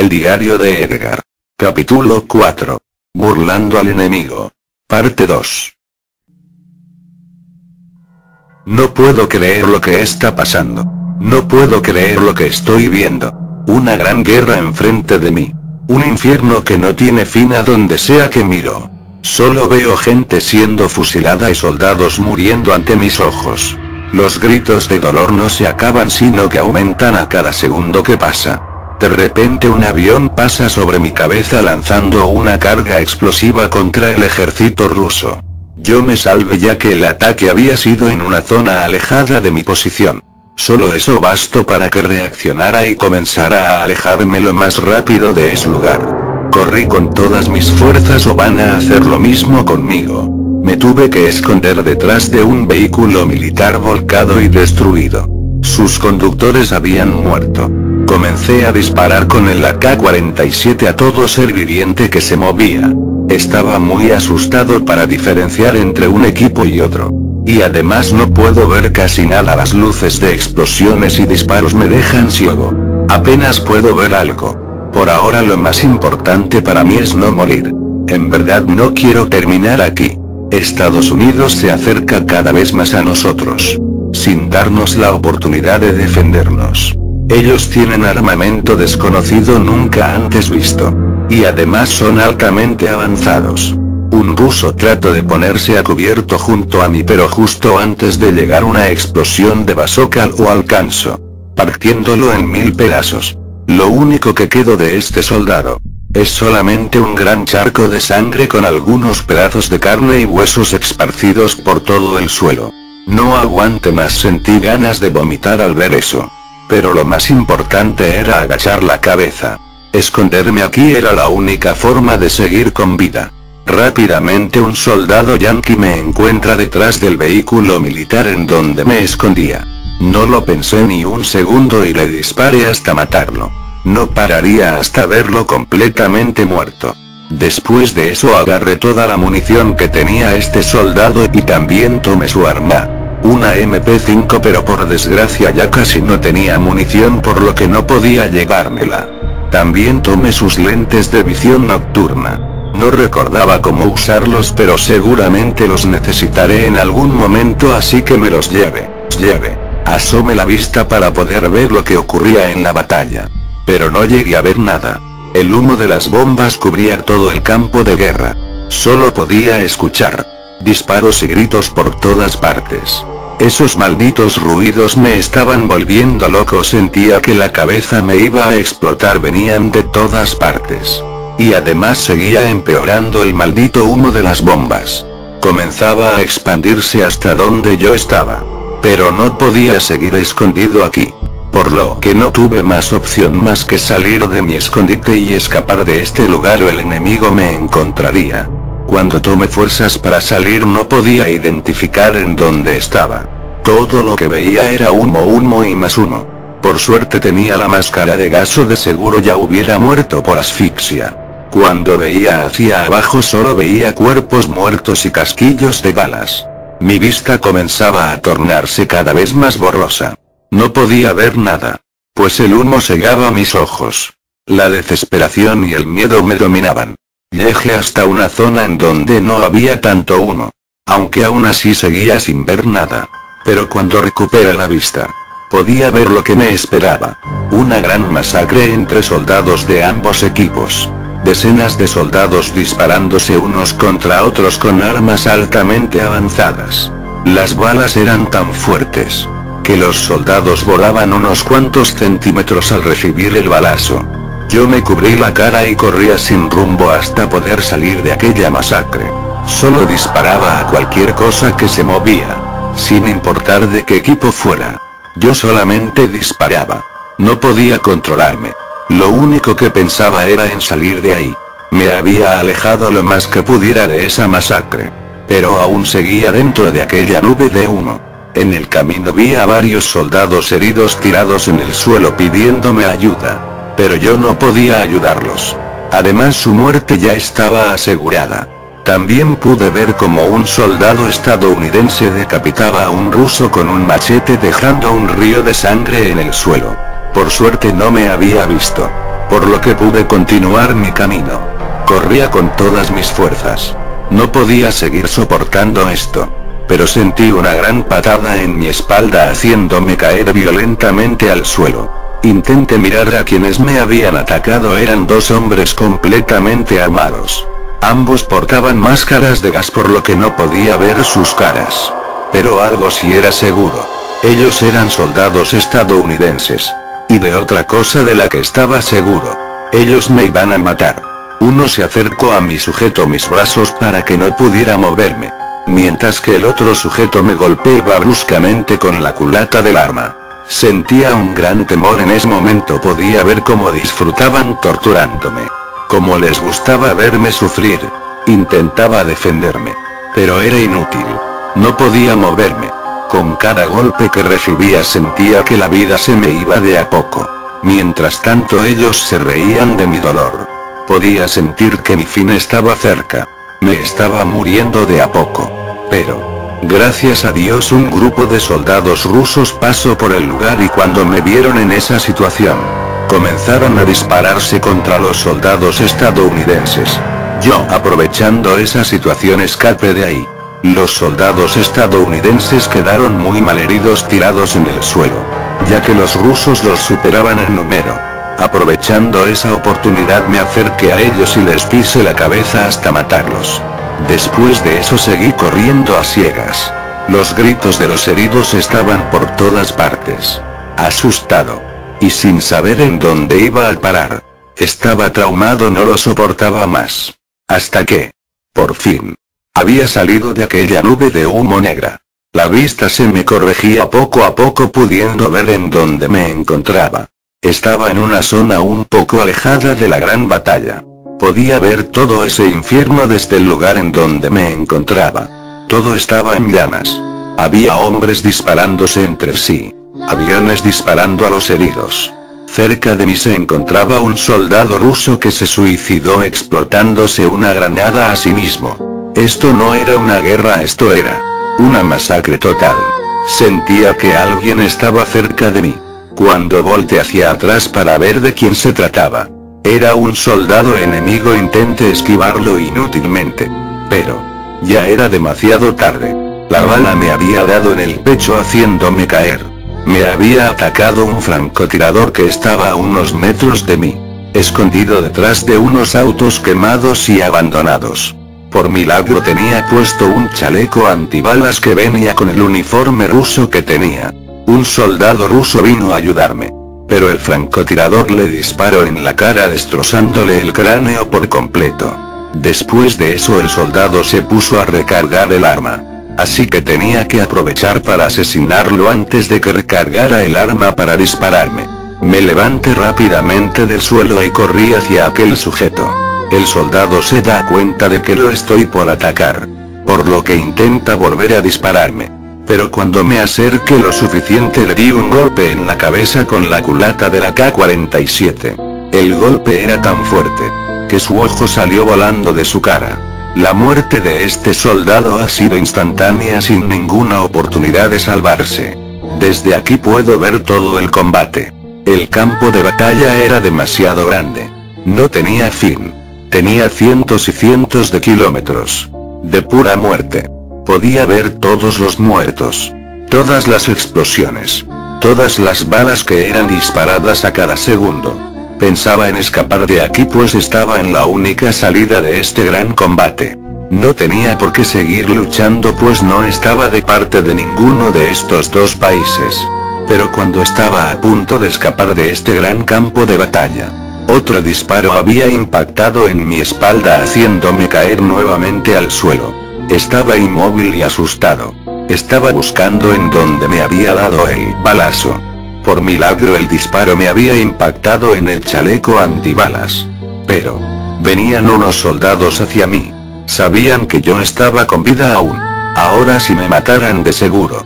El diario de Edgar. Capítulo 4. Burlando al enemigo. Parte 2. No puedo creer lo que está pasando. No puedo creer lo que estoy viendo. Una gran guerra enfrente de mí. Un infierno que no tiene fin a donde sea que miro. Solo veo gente siendo fusilada y soldados muriendo ante mis ojos. Los gritos de dolor no se acaban sino que aumentan a cada segundo que pasa. De repente un avión pasa sobre mi cabeza lanzando una carga explosiva contra el ejército ruso. Yo me salvé ya que el ataque había sido en una zona alejada de mi posición. Solo eso bastó para que reaccionara y comenzara a alejarme lo más rápido de ese lugar. Corrí con todas mis fuerzas o van a hacer lo mismo conmigo. Me tuve que esconder detrás de un vehículo militar volcado y destruido. Sus conductores habían muerto. Comencé a disparar con el AK-47 a todo ser viviente que se movía. Estaba muy asustado para diferenciar entre un equipo y otro. Y además no puedo ver casi nada, las luces de explosiones y disparos me dejan ciego. Apenas puedo ver algo. Por ahora lo más importante para mí es no morir. En verdad no quiero terminar aquí. Estados Unidos se acerca cada vez más a nosotros, sin darnos la oportunidad de defendernos. Ellos tienen armamento desconocido nunca antes visto. Y además son altamente avanzados. Un ruso trató de ponerse a cubierto junto a mí pero justo antes de llegar una explosión de bazooka lo alcanzó, partiéndolo en 1000 pedazos. Lo único que quedó de este soldado es solamente un gran charco de sangre con algunos pedazos de carne y huesos esparcidos por todo el suelo. No aguante más, sentí ganas de vomitar al ver eso. Pero lo más importante era agachar la cabeza. Esconderme aquí era la única forma de seguir con vida. Rápidamente un soldado yanqui me encuentra detrás del vehículo militar en donde me escondía. No lo pensé ni un segundo y le disparé hasta matarlo. No pararía hasta verlo completamente muerto. Después de eso agarré toda la munición que tenía este soldado y también tomé su arma. Una MP5, pero por desgracia ya casi no tenía munición por lo que no podía llevármela. También tomé sus lentes de visión nocturna. No recordaba cómo usarlos pero seguramente los necesitaré en algún momento así que me los lleve. Asomé la vista para poder ver lo que ocurría en la batalla. Pero no llegué a ver nada. El humo de las bombas cubría todo el campo de guerra. Solo podía escuchar disparos y gritos por todas partes. Esos malditos ruidos me estaban volviendo loco, sentía que la cabeza me iba a explotar, venían de todas partes. Y además seguía empeorando el maldito humo de las bombas. Comenzaba a expandirse hasta donde yo estaba. Pero no podía seguir escondido aquí. Por lo que no tuve más opción más que salir de mi escondite y escapar de este lugar o el enemigo me encontraría. Cuando tomé fuerzas para salir no podía identificar en dónde estaba. Todo lo que veía era humo y más humo. Por suerte tenía la máscara de gas o de seguro ya hubiera muerto por asfixia. Cuando veía hacia abajo solo veía cuerpos muertos y casquillos de balas. Mi vista comenzaba a tornarse cada vez más borrosa. No podía ver nada, pues el humo cegaba mis ojos. La desesperación y el miedo me dominaban. Llegué hasta una zona en donde no había tanto humo, aunque aún así seguía sin ver nada. Pero cuando recuperé la vista, podía ver lo que me esperaba. Una gran masacre entre soldados de ambos equipos. Decenas de soldados disparándose unos contra otros con armas altamente avanzadas. Las balas eran tan fuertes que los soldados volaban unos cuantos centímetros al recibir el balazo. Yo me cubrí la cara y corría sin rumbo hasta poder salir de aquella masacre. Solo disparaba a cualquier cosa que se movía, sin importar de qué equipo fuera. Yo solamente disparaba. No podía controlarme. Lo único que pensaba era en salir de ahí. Me había alejado lo más que pudiera de esa masacre. Pero aún seguía dentro de aquella nube de humo. En el camino vi a varios soldados heridos tirados en el suelo pidiéndome ayuda. Pero yo no podía ayudarlos. Además su muerte ya estaba asegurada. También pude ver como un soldado estadounidense decapitaba a un ruso con un machete dejando un río de sangre en el suelo. Por suerte no me había visto. Por lo que pude continuar mi camino. Corría con todas mis fuerzas. No podía seguir soportando esto. Pero sentí una gran patada en mi espalda haciéndome caer violentamente al suelo. Intenté mirar a quienes me habían atacado, eran dos hombres completamente armados. Ambos portaban máscaras de gas por lo que no podía ver sus caras. Pero algo sí era seguro. Ellos eran soldados estadounidenses. Y de otra cosa de la que estaba seguro. Ellos me iban a matar. Uno se acercó a mí, sujetó mis brazos para que no pudiera moverme. Mientras que el otro sujeto me golpeaba bruscamente con la culata del arma. Sentía un gran temor en ese momento, podía ver cómo disfrutaban torturándome. Cómo les gustaba verme sufrir. Intentaba defenderme. Pero era inútil. No podía moverme. Con cada golpe que recibía sentía que la vida se me iba de a poco. Mientras tanto ellos se reían de mi dolor. Podía sentir que mi fin estaba cerca. Me estaba muriendo de a poco. Pero, gracias a Dios, un grupo de soldados rusos pasó por el lugar y cuando me vieron en esa situación, comenzaron a dispararse contra los soldados estadounidenses. Yo, aprovechando esa situación, escapé de ahí. Los soldados estadounidenses quedaron muy malheridos tirados en el suelo, ya que los rusos los superaban en número. Aprovechando esa oportunidad me acerqué a ellos y les pisé la cabeza hasta matarlos. Después de eso seguí corriendo a ciegas. Los gritos de los heridos estaban por todas partes. Asustado. Y sin saber en dónde iba a parar. Estaba traumado, no lo soportaba más. Hasta que, por fin, había salido de aquella nube de humo negra. La vista se me corregía poco a poco, pudiendo ver en dónde me encontraba. Estaba en una zona un poco alejada de la gran batalla. Podía ver todo ese infierno desde el lugar en donde me encontraba. Todo estaba en llamas. Había hombres disparándose entre sí. Aviones disparando a los heridos. Cerca de mí se encontraba un soldado ruso que se suicidó explotándose una granada a sí mismo. Esto no era una guerra, esto era una masacre total. Sentía que alguien estaba cerca de mí. Cuando volteé hacia atrás para ver de quién se trataba, era un soldado enemigo. Intenté esquivarlo inútilmente. Pero, ya era demasiado tarde. La bala me había dado en el pecho haciéndome caer. Me había atacado un francotirador que estaba a unos metros de mí, escondido detrás de unos autos quemados y abandonados. Por milagro tenía puesto un chaleco antibalas que venía con el uniforme ruso que tenía. Un soldado ruso vino a ayudarme. Pero el francotirador le disparó en la cara destrozándole el cráneo por completo. Después de eso el soldado se puso a recargar el arma. Así que tenía que aprovechar para asesinarlo antes de que recargara el arma para dispararme. Me levanté rápidamente del suelo y corrí hacia aquel sujeto. El soldado se da cuenta de que lo estoy por atacar, por lo que intenta volver a dispararme. Pero cuando me acerqué lo suficiente le di un golpe en la cabeza con la culata de la K-47. El golpe era tan fuerte que su ojo salió volando de su cara. La muerte de este soldado ha sido instantánea sin ninguna oportunidad de salvarse. Desde aquí puedo ver todo el combate. El campo de batalla era demasiado grande. No tenía fin. Tenía cientos y cientos de kilómetros de pura muerte. Podía ver todos los muertos, todas las explosiones, todas las balas que eran disparadas a cada segundo. Pensaba en escapar de aquí pues estaba en la única salida de este gran combate. No tenía por qué seguir luchando pues no estaba de parte de ninguno de estos dos países. Pero cuando estaba a punto de escapar de este gran campo de batalla, otro disparo había impactado en mi espalda haciéndome caer nuevamente al suelo. Estaba inmóvil y asustado. Estaba buscando en dónde me había dado el balazo. Por milagro el disparo me había impactado en el chaleco antibalas. Pero venían unos soldados hacia mí. Sabían que yo estaba con vida aún. Ahora si me mataran de seguro.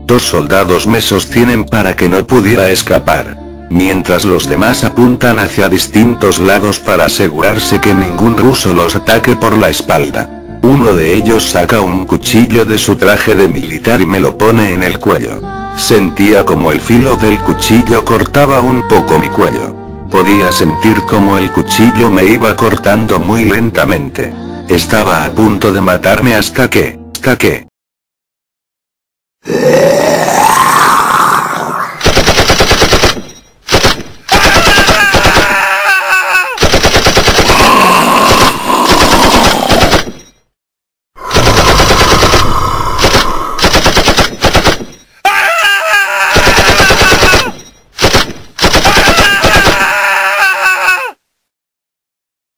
Dos soldados me sostienen para que no pudiera escapar. Mientras los demás apuntan hacia distintos lados para asegurarse que ningún ruso los ataque por la espalda. Uno de ellos saca un cuchillo de su traje de militar y me lo pone en el cuello. Sentía como el filo del cuchillo cortaba un poco mi cuello. Podía sentir como el cuchillo me iba cortando muy lentamente. Estaba a punto de matarme hasta que...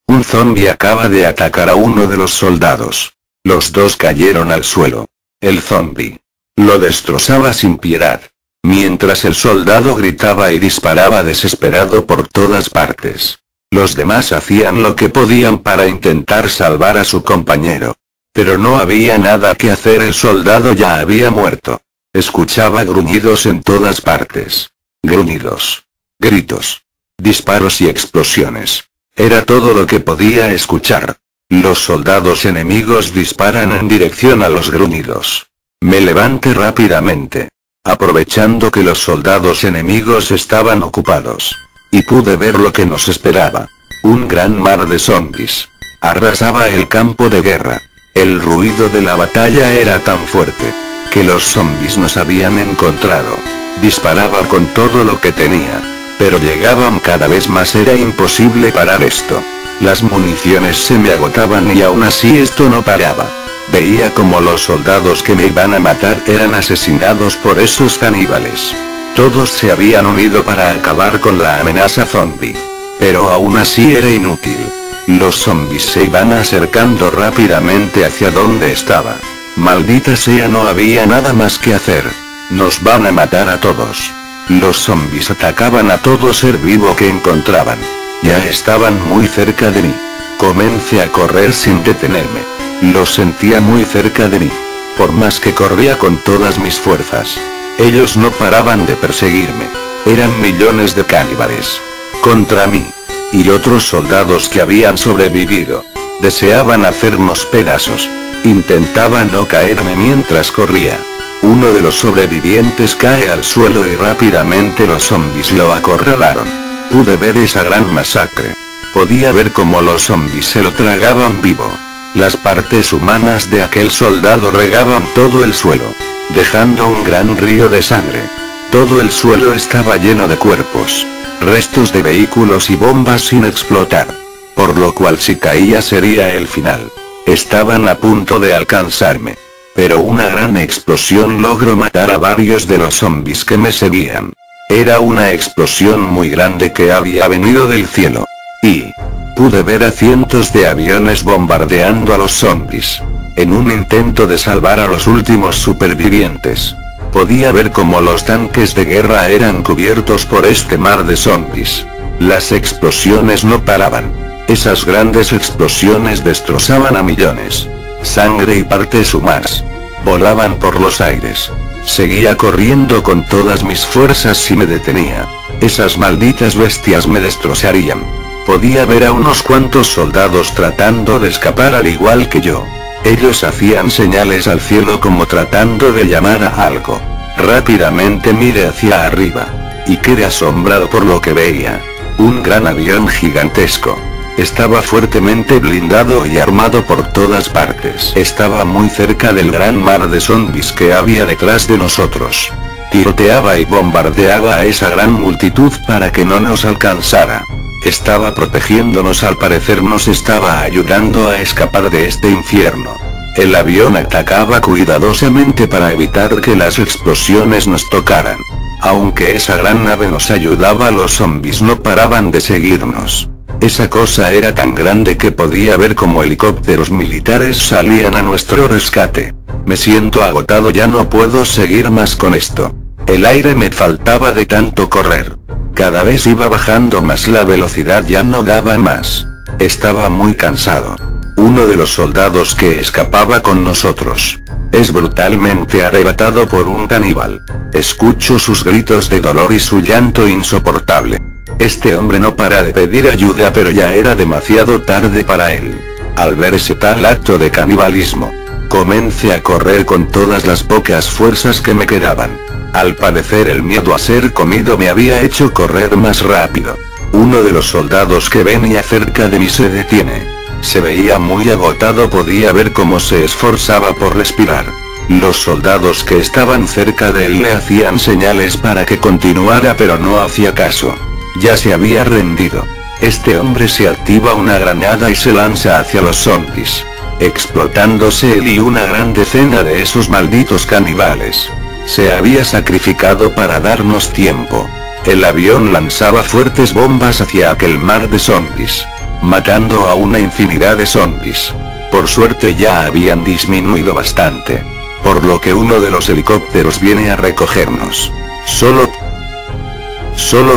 Un zombi acaba de atacar a uno de los soldados. Los dos cayeron al suelo. El zombi lo destrozaba sin piedad. Mientras el soldado gritaba y disparaba desesperado por todas partes. Los demás hacían lo que podían para intentar salvar a su compañero. Pero no había nada que hacer, el soldado ya había muerto. Escuchaba gruñidos en todas partes. Gruñidos. Gritos. Disparos y explosiones. Era todo lo que podía escuchar. Los soldados enemigos disparan en dirección a los gruñidos. Me levanté rápidamente. Aprovechando que los soldados enemigos estaban ocupados. Y pude ver lo que nos esperaba. Un gran mar de zombies. Arrasaba el campo de guerra. El ruido de la batalla era tan fuerte, que los zombies nos habían encontrado. Disparaba con todo lo que tenía. Pero llegaban cada vez más, era imposible parar esto. Las municiones se me agotaban y aún así esto no paraba. Veía como los soldados que me iban a matar eran asesinados por esos caníbales. Todos se habían unido para acabar con la amenaza zombie. Pero aún así era inútil. Los zombies se iban acercando rápidamente hacia donde estaba. Maldita sea, no había nada más que hacer. Nos van a matar a todos. Los zombies atacaban a todo ser vivo que encontraban. Ya estaban muy cerca de mí. Comencé a correr sin detenerme. Los sentía muy cerca de mí. Por más que corría con todas mis fuerzas, ellos no paraban de perseguirme. Eran millones de caníbales contra mí. Y otros soldados que habían sobrevivido. Deseaban hacernos pedazos. Intentaba no caerme mientras corría. Uno de los sobrevivientes cae al suelo y rápidamente los zombies lo acorralaron. Pude ver esa gran masacre. Podía ver cómo los zombies se lo tragaban vivo. Las partes humanas de aquel soldado regaban todo el suelo, dejando un gran río de sangre. Todo el suelo estaba lleno de cuerpos, restos de vehículos y bombas sin explotar. Por lo cual si caía sería el final. Estaban a punto de alcanzarme. Pero una gran explosión logró matar a varios de los zombies que me seguían. Era una explosión muy grande que había venido del cielo. Y pude ver a cientos de aviones bombardeando a los zombies. En un intento de salvar a los últimos supervivientes. Podía ver cómo los tanques de guerra eran cubiertos por este mar de zombies. Las explosiones no paraban. Esas grandes explosiones destrozaban a millones. Sangre y partes humanas volaban por los aires. Seguía corriendo con todas mis fuerzas si me detenía. Esas malditas bestias me destrozarían. Podía ver a unos cuantos soldados tratando de escapar al igual que yo. Ellos hacían señales al cielo como tratando de llamar a algo. Rápidamente miré hacia arriba. Y quedé asombrado por lo que veía. Un gran avión gigantesco. Estaba fuertemente blindado y armado por todas partes. Estaba muy cerca del gran mar de zombies que había detrás de nosotros. Tiroteaba y bombardeaba a esa gran multitud para que no nos alcanzara. Estaba protegiéndonos, al parecer nos estaba ayudando a escapar de este infierno. El avión atacaba cuidadosamente para evitar que las explosiones nos tocaran. Aunque esa gran nave nos ayudaba, los zombies no paraban de seguirnos. Esa cosa era tan grande que podía ver cómo helicópteros militares salían a nuestro rescate. Me siento agotado, ya no puedo seguir más con esto. El aire me faltaba de tanto correr. Cada vez iba bajando más la velocidad, ya no daba más. Estaba muy cansado. Uno de los soldados que escapaba con nosotros es brutalmente arrebatado por un caníbal. Escucho sus gritos de dolor y su llanto insoportable. Este hombre no para de pedir ayuda, pero ya era demasiado tarde para él. Al ver ese tal acto de canibalismo, comencé a correr con todas las pocas fuerzas que me quedaban. Al parecer el miedo a ser comido me había hecho correr más rápido. Uno de los soldados que venía cerca de mí se detiene. Se veía muy agotado, podía ver cómo se esforzaba por respirar. Los soldados que estaban cerca de él le hacían señales para que continuara, pero no hacía caso. Ya se había rendido. Este hombre se activa una granada y se lanza hacia los zombies, explotándose él y una gran decena de esos malditos caníbales. Se había sacrificado para darnos tiempo. El avión lanzaba fuertes bombas hacia aquel mar de zombies, matando a una infinidad de zombies. Por suerte ya habían disminuido bastante, por lo que uno de los helicópteros viene a recogernos. Solo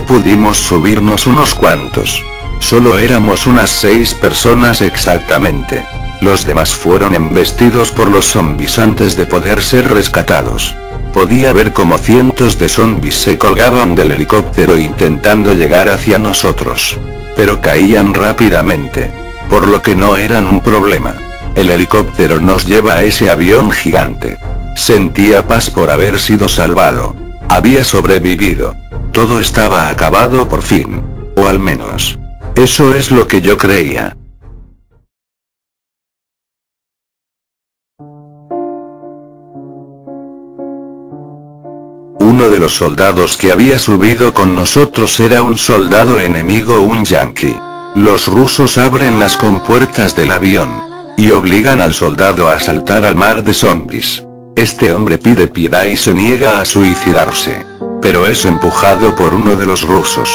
pudimos subirnos unos cuantos. Solo éramos unas 6 personas exactamente. Los demás fueron embestidos por los zombies antes de poder ser rescatados. Podía ver como cientos de zombies se colgaban del helicóptero intentando llegar hacia nosotros, pero caían rápidamente, por lo que no eran un problema. El helicóptero nos lleva a ese avión gigante. Sentía paz por haber sido salvado. Había sobrevivido. Todo estaba acabado por fin. O al menos, eso es lo que yo creía. Uno de los soldados que había subido con nosotros era un soldado enemigo, un yanqui. Los rusos abren las compuertas del avión y obligan al soldado a saltar al mar de zombies. Este hombre pide piedad y se niega a suicidarse, pero es empujado por uno de los rusos,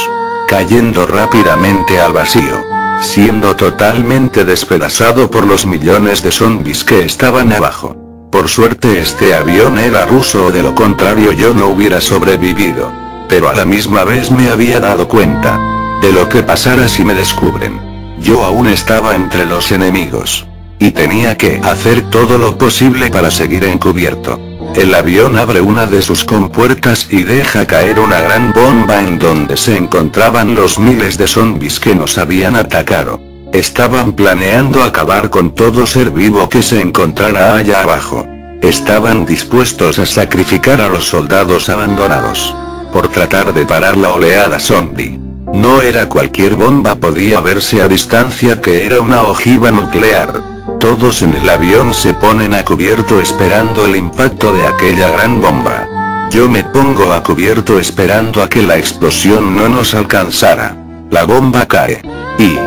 cayendo rápidamente al vacío, siendo totalmente despedazado por los millones de zombies que estaban abajo. Por suerte este avión era ruso, o de lo contrario yo no hubiera sobrevivido. Pero a la misma vez me había dado cuenta de lo que pasara si me descubren. Yo aún estaba entre los enemigos, y tenía que hacer todo lo posible para seguir encubierto. El avión abre una de sus compuertas y deja caer una gran bomba en donde se encontraban los miles de zombies que nos habían atacado. Estaban planeando acabar con todo ser vivo que se encontrara allá abajo. Estaban dispuestos a sacrificar a los soldados abandonados por tratar de parar la oleada zombie. No era cualquier bomba, podía verse a distancia que era una ojiva nuclear. Todos en el avión se ponen a cubierto esperando el impacto de aquella gran bomba. Yo me pongo a cubierto esperando a que la explosión no nos alcanzara. La bomba cae. Y...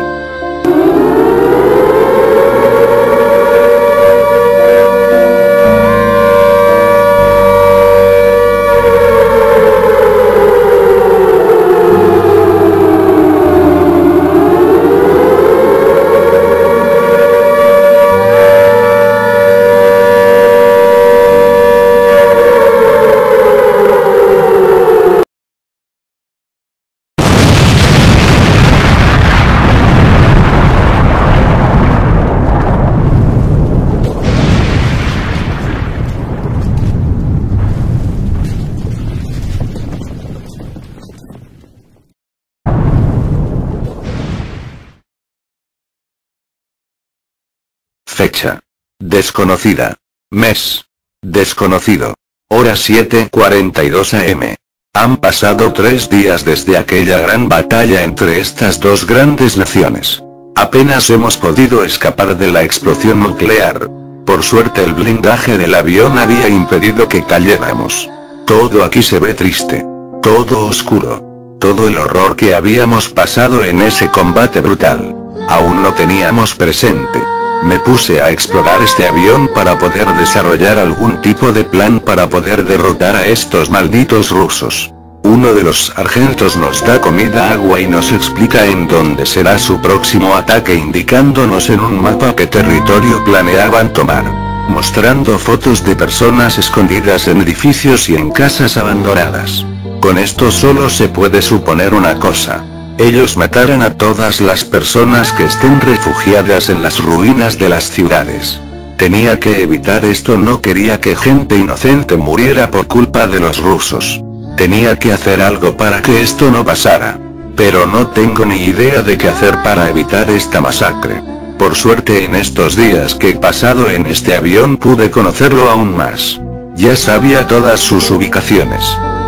fecha desconocida. Mes desconocido. Hora 7:42 am. Han pasado 3 días desde aquella gran batalla entre estas dos grandes naciones. Apenas hemos podido escapar de la explosión nuclear. Por suerte el blindaje del avión había impedido que cayéramos. Todo aquí se ve triste. Todo oscuro. Todo el horror que habíamos pasado en ese combate brutal aún lo teníamos presente. Me puse a explorar este avión para poder desarrollar algún tipo de plan para poder derrotar a estos malditos rusos. Uno de los sargentos nos da comida, agua y nos explica en dónde será su próximo ataque, indicándonos en un mapa qué territorio planeaban tomar, mostrando fotos de personas escondidas en edificios y en casas abandonadas. Con esto solo se puede suponer una cosa: ellos matarán a todas las personas que estén refugiadas en las ruinas de las ciudades. Tenía que evitar esto, no quería que gente inocente muriera por culpa de los rusos. Tenía que hacer algo para que esto no pasara. Pero no tengo ni idea de qué hacer para evitar esta masacre. Por suerte en estos días que he pasado en este avión pude conocerlo aún más. Ya sabía todas sus ubicaciones.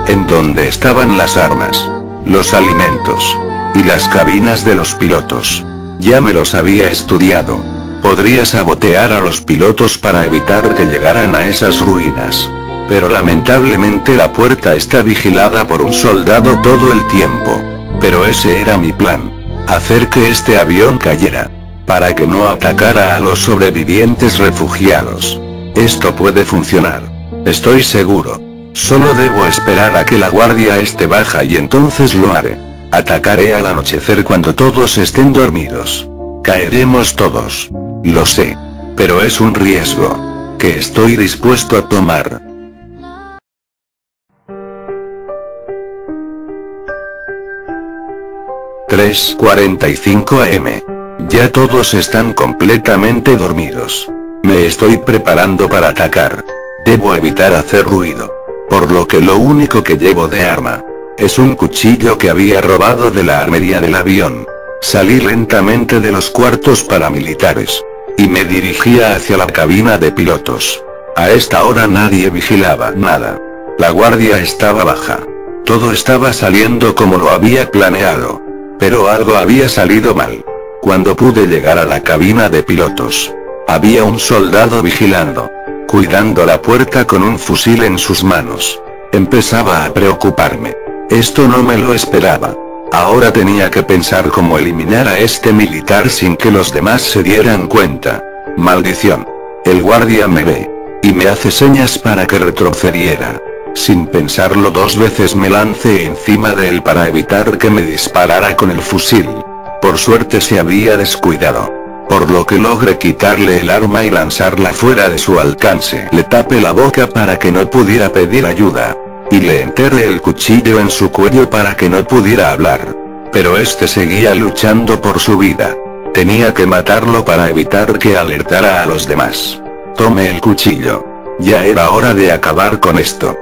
En dónde estaban las armas, los alimentos y las cabinas de los pilotos. Ya me los había estudiado. Podría sabotear a los pilotos para evitar que llegaran a esas ruinas. Pero lamentablemente la puerta está vigilada por un soldado todo el tiempo. Pero ese era mi plan: hacer que este avión cayera, para que no atacara a los sobrevivientes refugiados. Esto puede funcionar. Estoy seguro. Solo debo esperar a que la guardia esté baja y entonces lo haré. Atacaré al anochecer cuando todos estén dormidos. Caeremos todos. Lo sé. Pero es un riesgo que estoy dispuesto a tomar. 3:45 am. Ya todos están completamente dormidos. Me estoy preparando para atacar. Debo evitar hacer ruido. Por lo que lo único que llevo de arma es un cuchillo que había robado de la armería del avión. Salí lentamente de los cuartos paramilitares y me dirigía hacia la cabina de pilotos. A esta hora nadie vigilaba nada. La guardia estaba baja. Todo estaba saliendo como lo había planeado. Pero algo había salido mal. Cuando pude llegar a la cabina de pilotos, había un soldado vigilando, cuidando la puerta con un fusil en sus manos. Empezaba a preocuparme. Esto no me lo esperaba. Ahora tenía que pensar cómo eliminar a este militar sin que los demás se dieran cuenta. Maldición. El guardia me ve y me hace señas para que retrocediera. Sin pensarlo dos veces me lancé encima de él para evitar que me disparara con el fusil. Por suerte se había descuidado, por lo que logré quitarle el arma y lanzarla fuera de su alcance. Le tapé la boca para que no pudiera pedir ayuda, y le enterré el cuchillo en su cuello para que no pudiera hablar. Pero este seguía luchando por su vida. Tenía que matarlo para evitar que alertara a los demás. Tomé el cuchillo. Ya era hora de acabar con esto.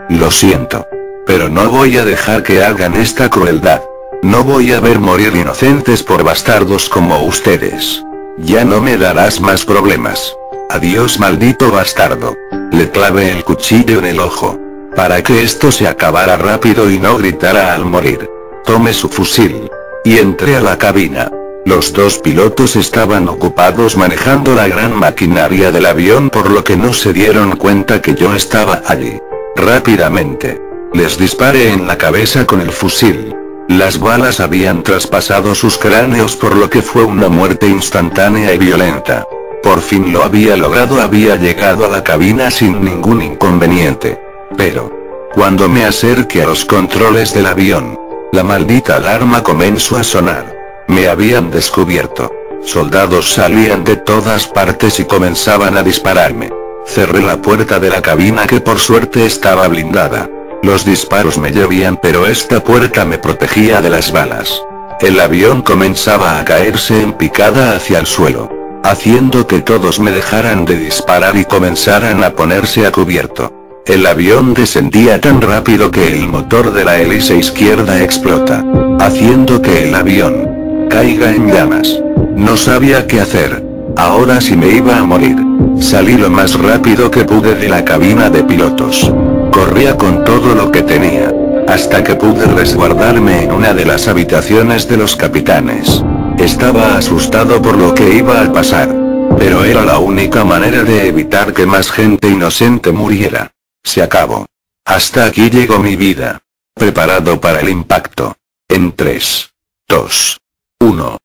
Lo siento, pero no voy a dejar que hagan esta crueldad. No voy a ver morir inocentes por bastardos como ustedes. Ya no me darás más problemas. Adiós, maldito bastardo. Le clavé el cuchillo en el ojo, para que esto se acabara rápido y no gritara al morir. Tomé su fusil y entré a la cabina. Los dos pilotos estaban ocupados manejando la gran maquinaria del avión, por lo que no se dieron cuenta que yo estaba allí. Rápidamente les disparé en la cabeza con el fusil. Las balas habían traspasado sus cráneos, por lo que fue una muerte instantánea y violenta. Por fin lo había logrado, había llegado a la cabina sin ningún inconveniente. Pero cuando me acerqué a los controles del avión, la maldita alarma comenzó a sonar. Me habían descubierto. Soldados salían de todas partes y comenzaban a dispararme. Cerré la puerta de la cabina, que por suerte estaba blindada. Los disparos me llovían, pero esta puerta me protegía de las balas. El avión comenzaba a caerse en picada hacia el suelo, haciendo que todos me dejaran de disparar y comenzaran a ponerse a cubierto. El avión descendía tan rápido que el motor de la hélice izquierda explota, haciendo que el avión caiga en llamas. No sabía qué hacer. Ahora sí me iba a morir. Salí lo más rápido que pude de la cabina de pilotos. Corría con todo lo que tenía, hasta que pude resguardarme en una de las habitaciones de los capitanes. Estaba asustado por lo que iba a pasar, pero era la única manera de evitar que más gente inocente muriera. Se acabó. Hasta aquí llegó mi vida. Preparado para el impacto. En 3, 2, 1.